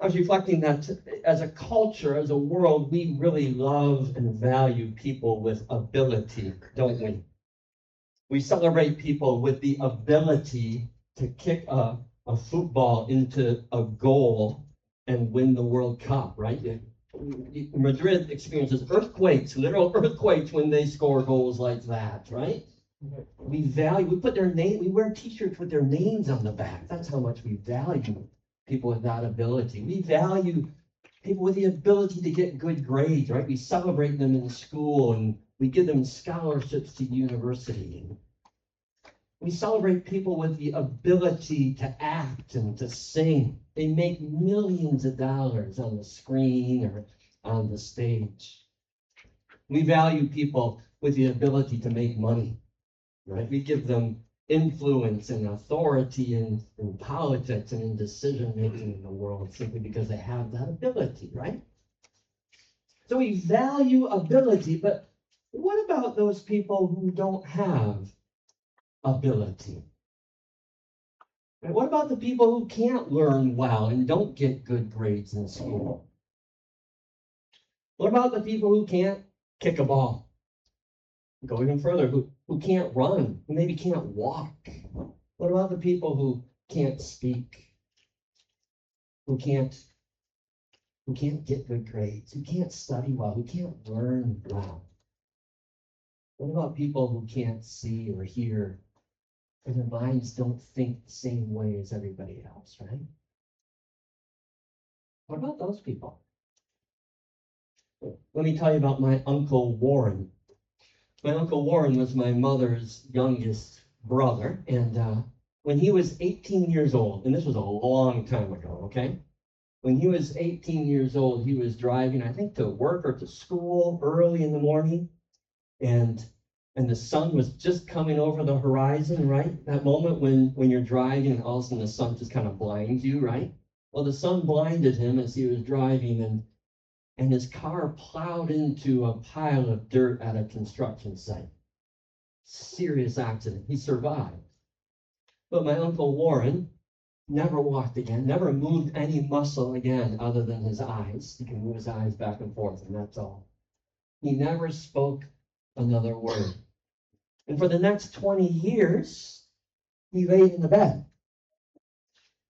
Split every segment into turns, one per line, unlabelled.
I was reflecting that as a culture, as a world, we really love and value people with ability, don't we? We celebrate people with the ability to kick a football into a goal and win the World Cup, right? Madrid experiences earthquakes, literal earthquakes, when they score goals like that, right? We put their name, we wear t-shirts with their names on the back. That's how much we value people with that ability. We value people with the ability to get good grades, right? We celebrate them in school and we give them scholarships to university. We celebrate people with the ability to act and to sing. They make millions of dollars on the screen or on the stage. We value people with the ability to make money, right? We give them influence and authority in politics and in decision making in the world simply because they have that ability, right? So we value ability, but what about those people who don't have ability? And what about the people who can't learn well and don't get good grades in school? What about the people who can't kick a ball? Go even further, who can't run, who maybe can't walk? What about the people who can't speak, who can't get good grades, who can't study well, who can't learn well? What about people who can't see or hear, and their minds don't think the same way as everybody else, right? What about those people? Let me tell you about my Uncle Warren. My Uncle Warren was my mother's youngest brother, and when he was 18 years old, and this was a long time ago, okay? When he was 18 years old, he was driving, I think, to work or to school early in the morning, and the sun was just coming over the horizon, right? That moment when you're driving and all of a sudden the sun just kind of blinds you, right? Well, the sun blinded him as he was driving, and his car plowed into a pile of dirt at a construction site. Serious accident. He survived. But my Uncle Warren never walked again, never moved any muscle again other than his eyes. He can move his eyes back and forth, and that's all. He never spoke another word. And for the next 20 years, he laid in the bed.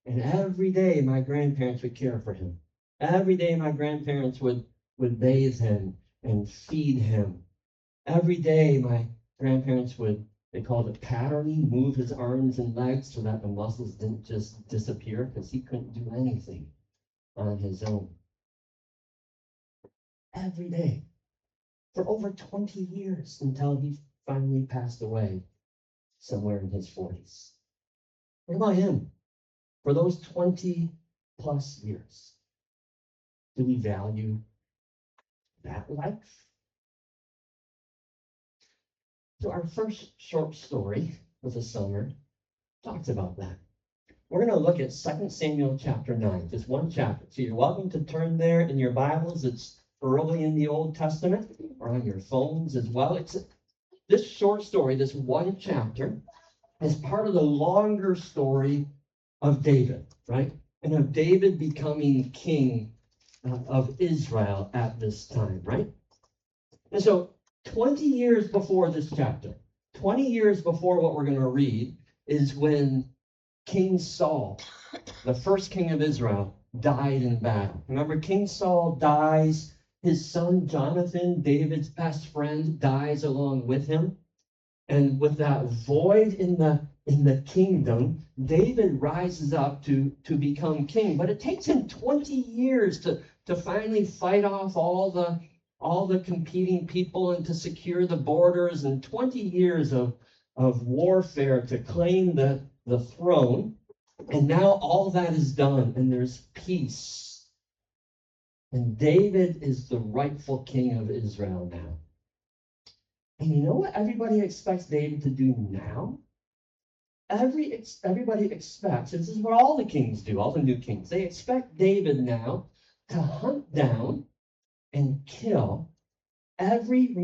And every day, my grandparents would care for him. Every day, my grandparents would bathe him and feed him. Every day, my grandparents they called it patterning, move his arms and legs so that the muscles didn't just disappear, because he couldn't do anything on his own. Every day, for over 20 years, until he finally passed away somewhere in his 40s. What about him? For those 20 plus years, do we value that life? So our first short story of the summer talks about that. We're going to look at 2 Samuel chapter 9, just one chapter. So you're welcome to turn there in your Bibles. It's early in the Old Testament, or on your phones as well. This short story, this one chapter, is part of the longer story of David, right? And of David becoming king of Israel at this time, right? And so 20 years before this chapter, 20 years before what we're going to read, is when King Saul, the first king of Israel, died in battle. Remember, King Saul dies. His son Jonathan, David's best friend, dies along with him. And with that void in the kingdom, David rises up to become king. But it takes him 20 years to finally fight off all the competing people and to secure the borders, and 20 years of warfare to claim the throne. And now all that is done, and there's peace. And David is the rightful king of Israel now. And you know what everybody expects David to do now? Everybody expects, this is what all the kings do, all the new kings, they expect David now to hunt down and kill every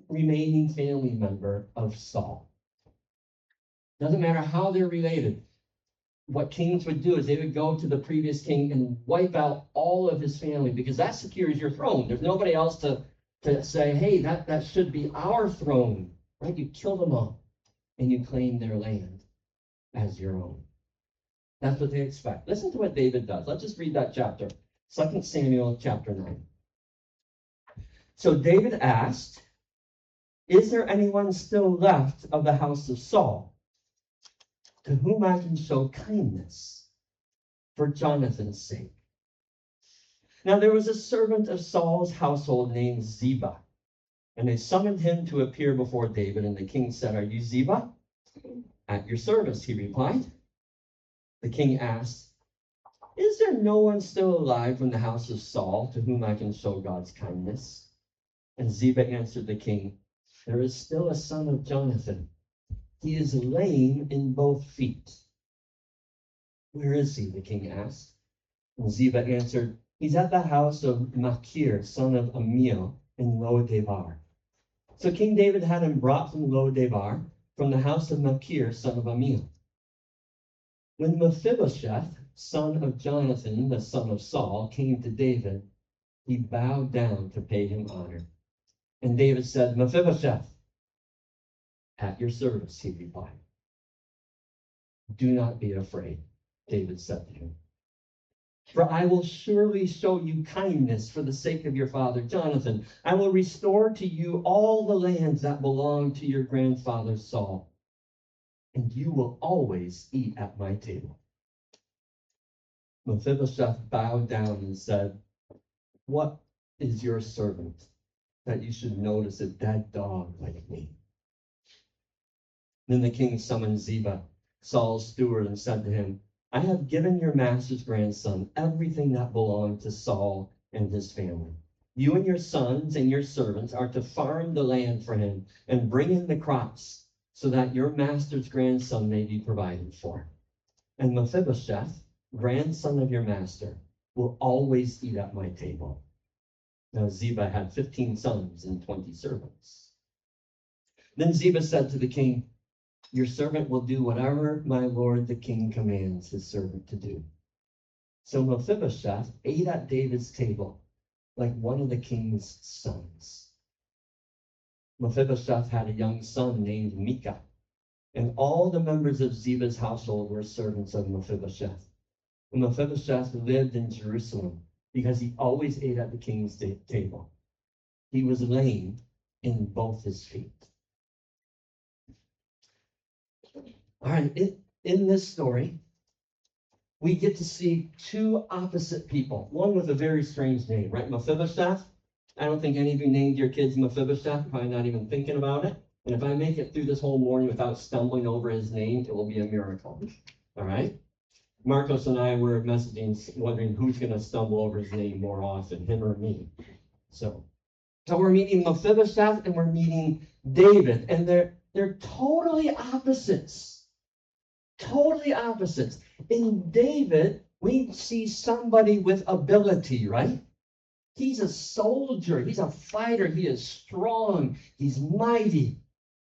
remaining family member of Saul. Doesn't matter how they're related. what kings would do is they would go to the previous king and wipe out all of his family, because that secures your throne. There's nobody else to say, hey, that should be our throne, right? You kill them all and you claim their land as your own. That's what they expect. Listen to what David does. Let's just read that chapter. 2 Samuel chapter 9. So David asked, is there anyone still left of the house of Saul to whom I can show kindness for Jonathan's sake? Now there was a servant of Saul's household named Ziba, and they summoned him to appear before David, and the king said, are you Ziba? At your service, he replied. The king asked, is there no one still alive from the house of Saul to whom I can show God's kindness? And Ziba answered the king, there is still a son of Jonathan. He is lame in both feet. Where is he? The king asked. And Ziba answered, he's at the house of Machir, son of Amiel, in Lo-debar. So King David had him brought from Lo-debar, from the house of Machir, son of Amiel. When Mephibosheth, son of Jonathan, the son of Saul, came to David, he bowed down to pay him honor. And David said, Mephibosheth, at your service, he replied. Do not be afraid, David said to him. For I will surely show you kindness for the sake of your father Jonathan. I will restore to you all the lands that belonged to your grandfather Saul, and you will always eat at my table. Mephibosheth bowed down and said, what is your servant that you should notice a dead dog like me? Then the king summoned Ziba, Saul's steward, and said to him, I have given your master's grandson everything that belonged to Saul and his family. You and your sons and your servants are to farm the land for him and bring in the crops, so that your master's grandson may be provided for. And Mephibosheth, grandson of your master, will always eat at my table. Now Ziba had 15 sons and 20 servants. Then Ziba said to the king, your servant will do whatever my lord the king commands his servant to do. So Mephibosheth ate at David's table like one of the king's sons. Mephibosheth had a young son named Micah, and all the members of Ziba's household were servants of Mephibosheth. And Mephibosheth lived in Jerusalem because he always ate at the king's table. He was lame in both his feet. All right, in this story, we get to see two opposite people, one with a very strange name, right? Mephibosheth. I don't think any of you named your kids Mephibosheth, probably not even thinking about it. And if I make it through this whole morning without stumbling over his name, it will be a miracle. All right? Marcos and I were messaging, wondering who's going to stumble over his name more often, him or me. So we're meeting Mephibosheth and we're meeting David, and they're totally opposites. Totally opposites. In David, we see somebody with ability, right? He's a soldier. He's a fighter. He is strong. He's mighty.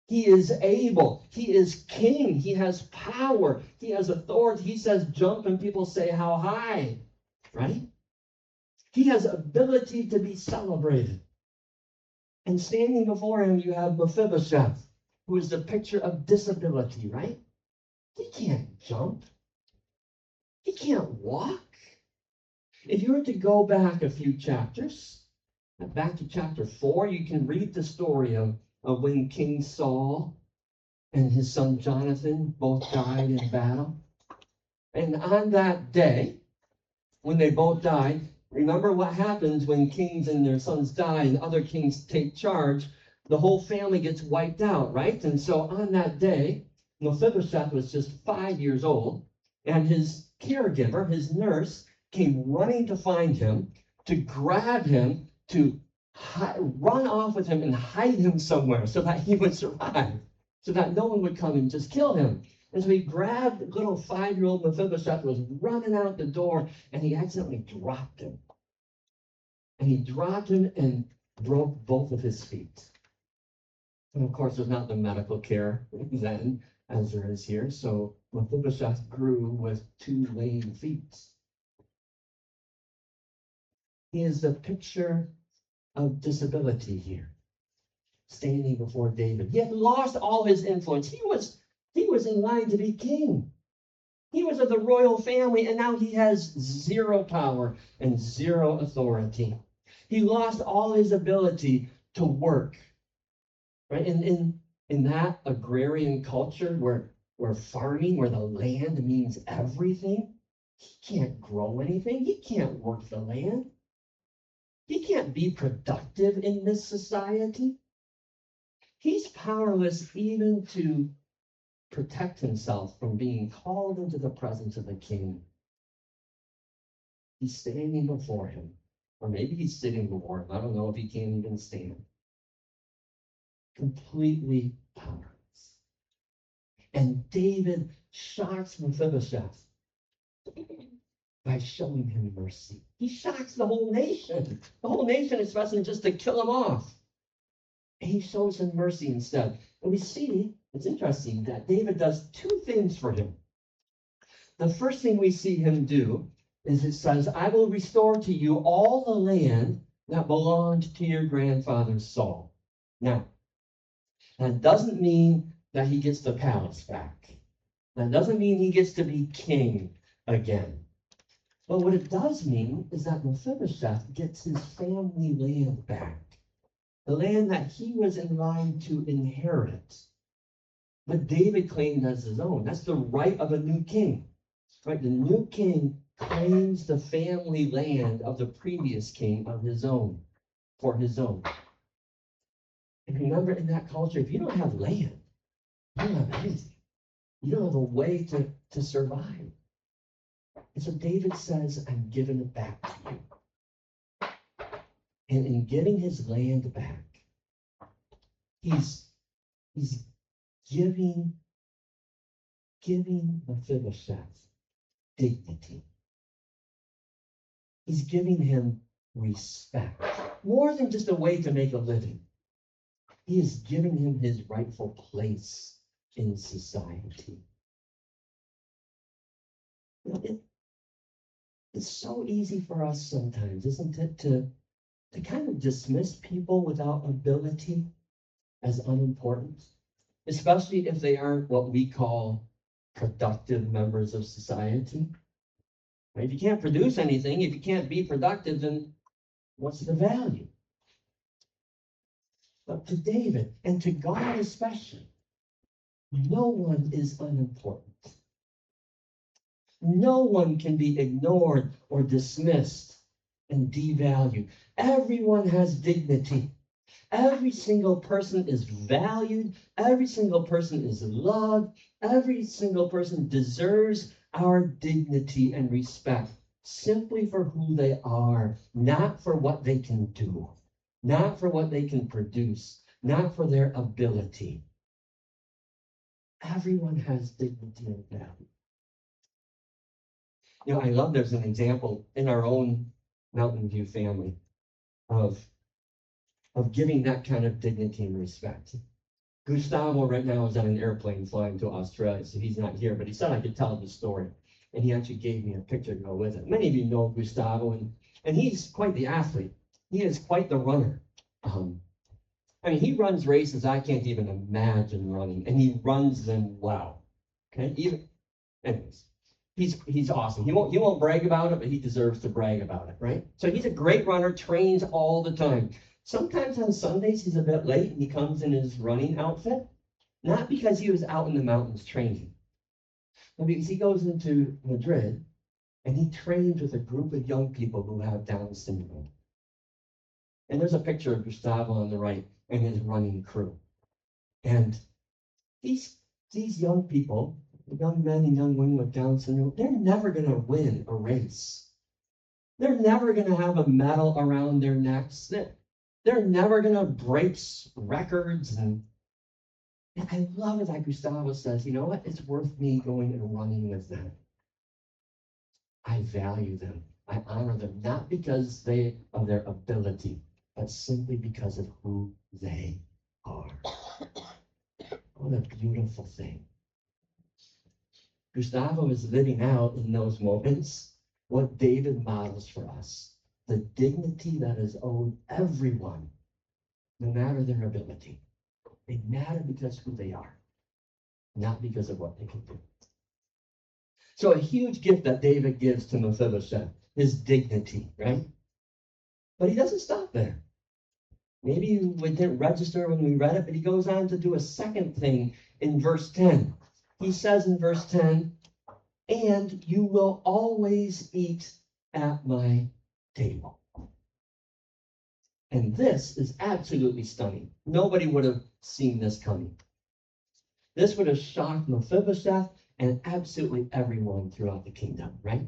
He is able. He is king. He has power. He has authority. He says jump and people say how high, right? He has ability to be celebrated. And standing before him, you have Mephibosheth, who is the picture of disability, right? He can't jump. He can't walk. If you were to go back a few chapters, back to chapter 4, you can read the story of when King Saul and his son Jonathan both died in battle. And on that day, when they both died, remember what happens when kings and their sons die and other kings take charge, the whole family gets wiped out, right? And so on that day, Mephibosheth was just 5 years old, and his caregiver, his nurse, came running to find him, to grab him, to run off with him and hide him somewhere so that he would survive, so that no one would come and just kill him. And so he grabbed little 5-year-old Mephibosheth, was running out the door, and he accidentally dropped him. And he dropped him and broke both of his feet. And of course, there's not the medical care then as there is here. So Mephibosheth grew with 2 lame feet. He is the picture of disability here, standing before David. He had lost all his influence. He was in line to be king. He was of the royal family, and now he has 0 power and 0 authority. He lost all his ability to work. Right? In that agrarian culture where farming, where the land means everything, he can't grow anything. He can't work the land. He can't be productive in this society. He's powerless even to protect himself from being called into the presence of the king. He's standing before him, or maybe he's sitting before him. I don't know if he can't even stand. Completely powerless. And David shocks Mephibosheth by showing him mercy. He shocks the whole nation. The whole nation is expecting just to kill him off. And he shows him mercy instead. And we see, it's interesting, that David does 2 things for him. The first thing we see him do is it says, I will restore to you all the land that belonged to your grandfather Saul. Now, that doesn't mean that he gets the palace back. That doesn't mean he gets to be king again. But what it does mean is that Mephibosheth gets his family land back. The land that he was in line to inherit. But David claimed as his own. That's the right of a new king. Right? The new king claims the family land of the previous king of his own, for his own. And remember, in that culture, if you don't have land, you don't have anything. You don't have a way to survive. And so David says, I'm giving it back to you. And in giving his land back, he's giving Mephibosheth dignity. He's giving him respect. More than just a way to make a living. He is giving him his rightful place in society. It's so easy for us sometimes, isn't it, to kind of dismiss people without ability as unimportant, especially if they aren't what we call productive members of society. If you can't produce anything, if you can't be productive, then what's the value? But to David, and to God especially, no one is unimportant. No one can be ignored or dismissed and devalued. Everyone has dignity. Every single person is valued. Every single person is loved. Every single person deserves our dignity and respect simply for who they are, not for what they can do, not for what they can produce, not for their ability. Everyone has dignity and value. You know, I love there's an example in our own Mountainview family of giving that kind of dignity and respect. Gustavo right now is on an airplane flying to Australia, so he's not here, but he said I could tell the story. And he actually gave me a picture to go with it. Many of you know Gustavo, and he's quite the athlete. He is quite the runner. I mean, he runs races I can't even imagine running, and he runs them well. Okay, anyways, he's awesome. He won't brag about it, but he deserves to brag about it, right? So he's a great runner, trains all the time. Sometimes on Sundays he's a bit late, and he comes in his running outfit, not because he was out in the mountains training, but because he goes into Madrid and he trains with a group of young people who have Down syndrome. And there's a picture of Gustavo on the right and his running crew. And these young people, young men and young women with Down syndrome, they're never going to win a race. They're never going to have a medal around their necks. They're never going to break records. And I love it that Gustavo says, you know what? It's worth me going and running with them. I value them. I honor them, not because of their ability, but simply because of who they are. What a beautiful thing. Gustavo is living out in those moments what David models for us, the dignity that is owed everyone, no matter their ability. They matter because of who they are, not because of what they can do. So a huge gift that David gives to Mephibosheth, his dignity, right? But he doesn't stop there. Maybe we didn't register when we read it, but he goes on to do a second thing in verse 10. He says in verse 10, and you will always eat at my table. And this is absolutely stunning. Nobody would have seen this coming. This would have shocked Mephibosheth and absolutely everyone throughout the kingdom, right?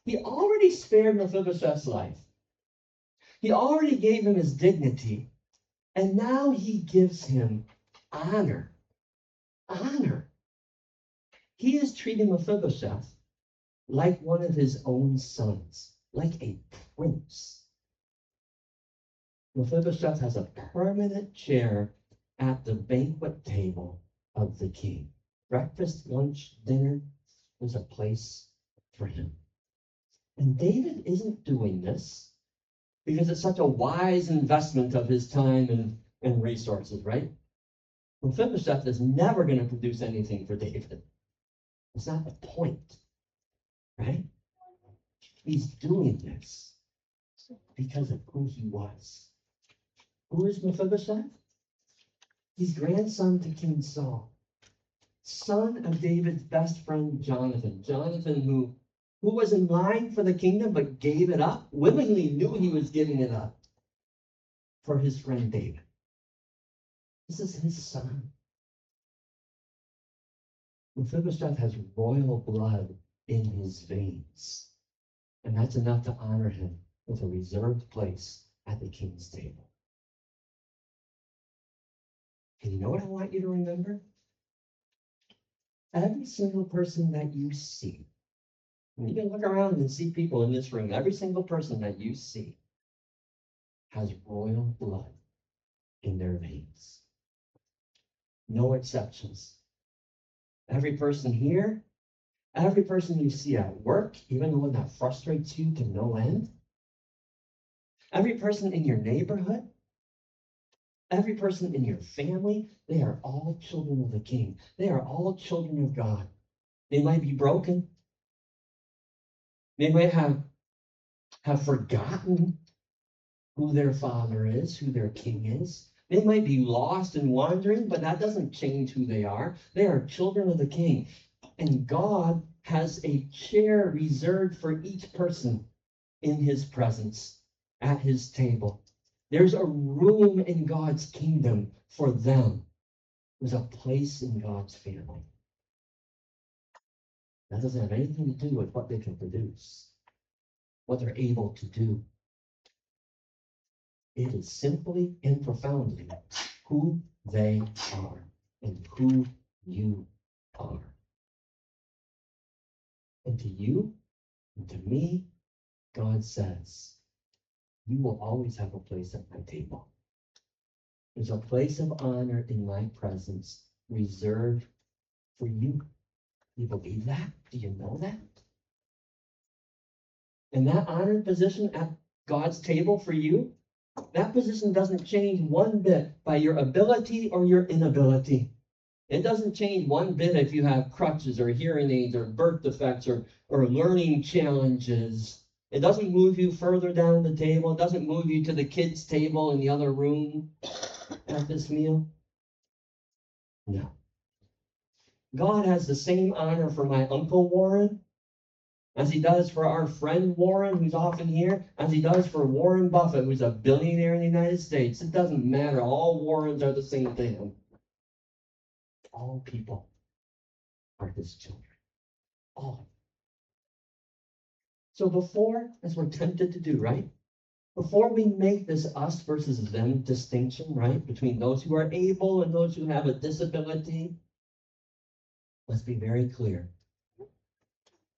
He already spared Mephibosheth's life. He already gave him his dignity, and now he gives him honor. Honor. He is treating Mephibosheth like one of his own sons, like a prince. Mephibosheth has a permanent chair at the banquet table of the king. Breakfast, lunch, dinner, there's a place for him. And David isn't doing this because it's such a wise investment of his time and resources, right? Mephibosheth is never going to produce anything for David. It's not the point, right? He's doing this because of who he was. Who is Mephibosheth? He's grandson to King Saul, son of David's best friend Jonathan. Jonathan, who was in line for the kingdom but gave it up, willingly knew he was giving it up for his friend David. This is his son. Mephibosheth has royal blood in his veins, and that's enough to honor him with a reserved place at the king's table. And you know what I want you to remember? Every single person that you see, and you can look around and see people in this room, every single person that you see has royal blood in their veins. No exceptions. Every person here, every person you see at work, even the one that frustrates you to no end, every person in your neighborhood, every person in your family, they are all children of the King. They are all children of God. They might be broken. They might have forgotten who their father is, who their king is. They might be lost and wandering, but that doesn't change who they are. They are children of the King. And God has a chair reserved for each person in his presence, at his table. There's a room in God's kingdom for them. There's a place in God's family. That doesn't have anything to do with what they can produce, what they're able to do. It is simply and profoundly who they are and who you are. And to you and to me, God says, you will always have a place at my table. There's a place of honor in my presence reserved for you. Do you believe that? Do you know that? And that honored position at God's table for you, that position doesn't change one bit by your ability or your inability. It doesn't change one bit if you have crutches or hearing aids or birth defects or learning challenges. It doesn't move you further down the table. It doesn't move you to the kids' table in the other room at this meal. No. God has the same honor for my Uncle Warren as he does for our friend Warren, who's often here, as he does for Warren Buffett, who's a billionaire in the United States. It doesn't matter. All Warrens are the same to him. All people are his children. All. So before, as we're tempted to do, right? Before we make this us versus them distinction, right? Between those who are able and those who have a disability, let's be very clear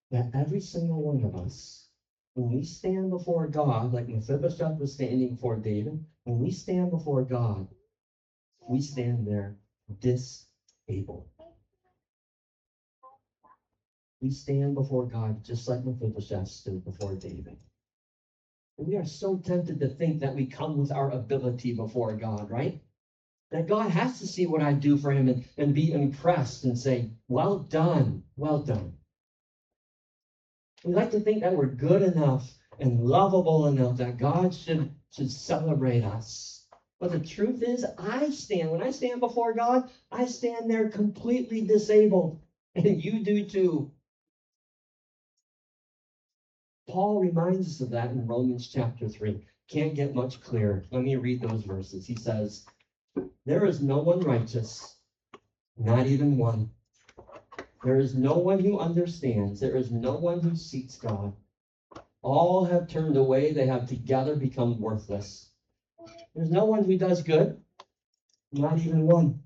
that every single one of us, when we stand before God, like Mephibosheth was standing before David, when we stand before God, we stand there disabled. We stand before God just like Mephibosheth stood before David. And we are so tempted to think that we come with our ability before God, right? That God has to see what I do for him and be impressed and say, well done, well done. We like to think that we're good enough and lovable enough that God should celebrate us. But the truth is, when I stand before God, I stand there completely disabled. And you do too. Paul reminds us of that in Romans chapter 3. Can't get much clearer. Let me read those verses. He says, there is no one righteous, not even one. There is no one who understands. There is no one who seeks God. All have turned away. They have together become worthless. There's no one who does good, not even one.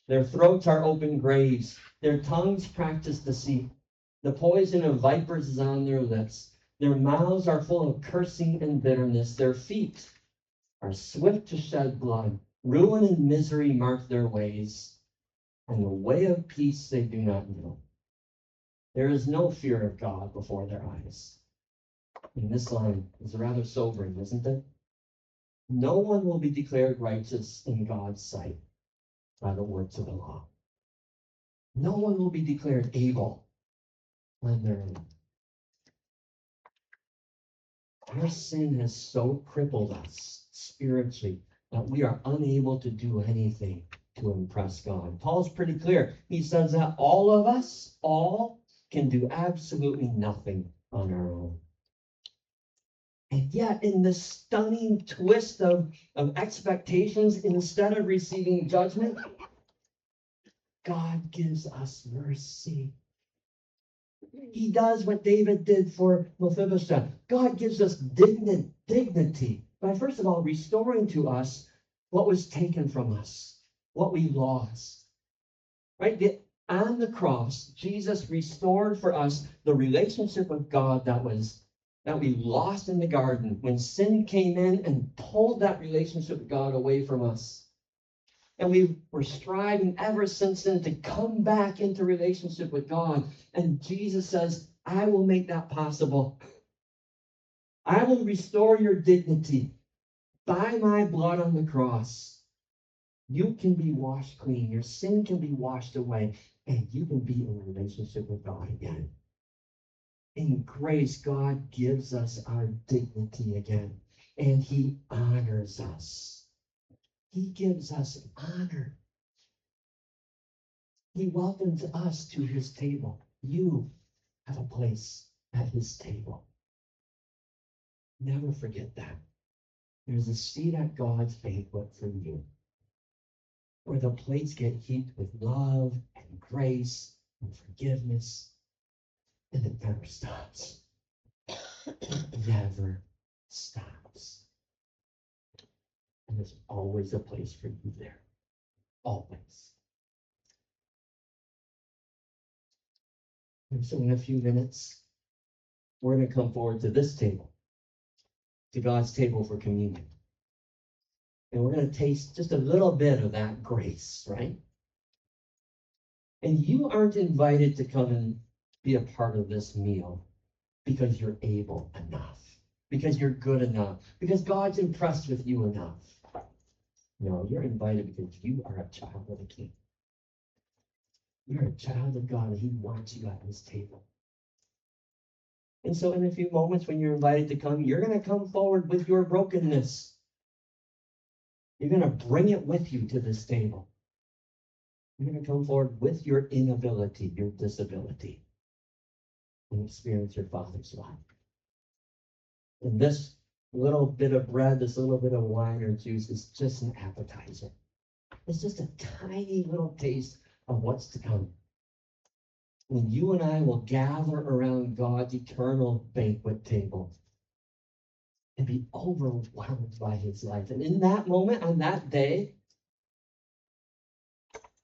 Their throats are open graves. Their tongues practice deceit. The poison of vipers is on their lips. Their mouths are full of cursing and bitterness. Their feet are swift to shed blood. Ruin and misery mark their ways, and the way of peace they do not know. There is no fear of God before their eyes. And this line is rather sobering, isn't it? No one will be declared righteous in God's sight by the works of the law. No one will be declared able on their own. Our sin has so crippled us spiritually that we are unable to do anything to impress God. Paul's pretty clear. He says that all of us, can do absolutely nothing on our own. And yet, in this stunning twist of expectations, instead of receiving judgment, God gives us mercy. He does what David did for Mephibosheth. God gives us dignity by, first of all, restoring to us what was taken from us, what we lost. Right? On the cross, Jesus restored for us the relationship with God that we lost in the garden when sin came in and pulled that relationship with God away from us. And we were striving ever since then to come back into relationship with God. And Jesus says, I will make that possible. I will restore your dignity by my blood on the cross. You can be washed clean. Your sin can be washed away. And you can be in a relationship with God again. In grace, God gives us our dignity again. And he honors us. He gives us honor. He welcomes us to his table. You have a place at his table. Never forget that. There's a seat at God's banquet for you, where the plates get heaped with love and grace and forgiveness, and it never stops. It never stops. And there's always a place for you there. Always. And so in a few minutes, we're going to come forward to this table, to God's table for communion. And we're going to taste just a little bit of that grace, right? And you aren't invited to come and be a part of this meal because you're able enough, because you're good enough, because God's impressed with you enough. No, you're invited because you are a child of the King. You're a child of God, and he wants you at his table. And so in a few moments when you're invited to come, you're going to come forward with your brokenness. You're going to bring it with you to this table. You're going to come forward with your inability, your disability, and experience your Father's love. And this little bit of bread, this little bit of wine or juice is just an appetizer. It's just a tiny little taste of what's to come. When you and I will gather around God's eternal banquet table and be overwhelmed by his life. And in that moment, on that day,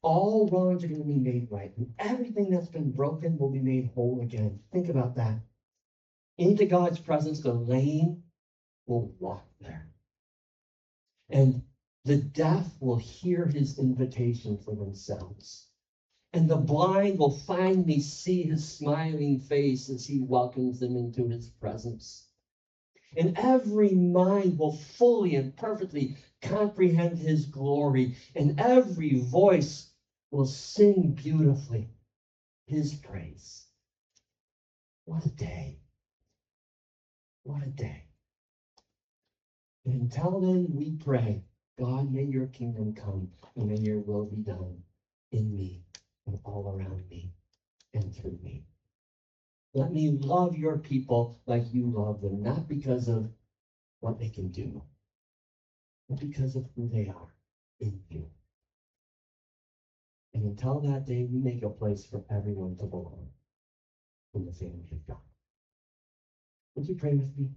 all wrongs are going to be made right. And everything that's been broken will be made whole again. Think about that. Into God's presence, the lame will walk there. And the deaf will hear his invitation for themselves. And the blind will finally see his smiling face as he welcomes them into his presence. And every mind will fully and perfectly comprehend his glory. And every voice will sing beautifully his praise. What a day. What a day. And until then, we pray, God, may your kingdom come and may your will be done in me and all around me and through me. Let me love your people like you love them, not because of what they can do, but because of who they are in you. And until that day, we make a place for everyone to belong in the family of God. Would you pray with me?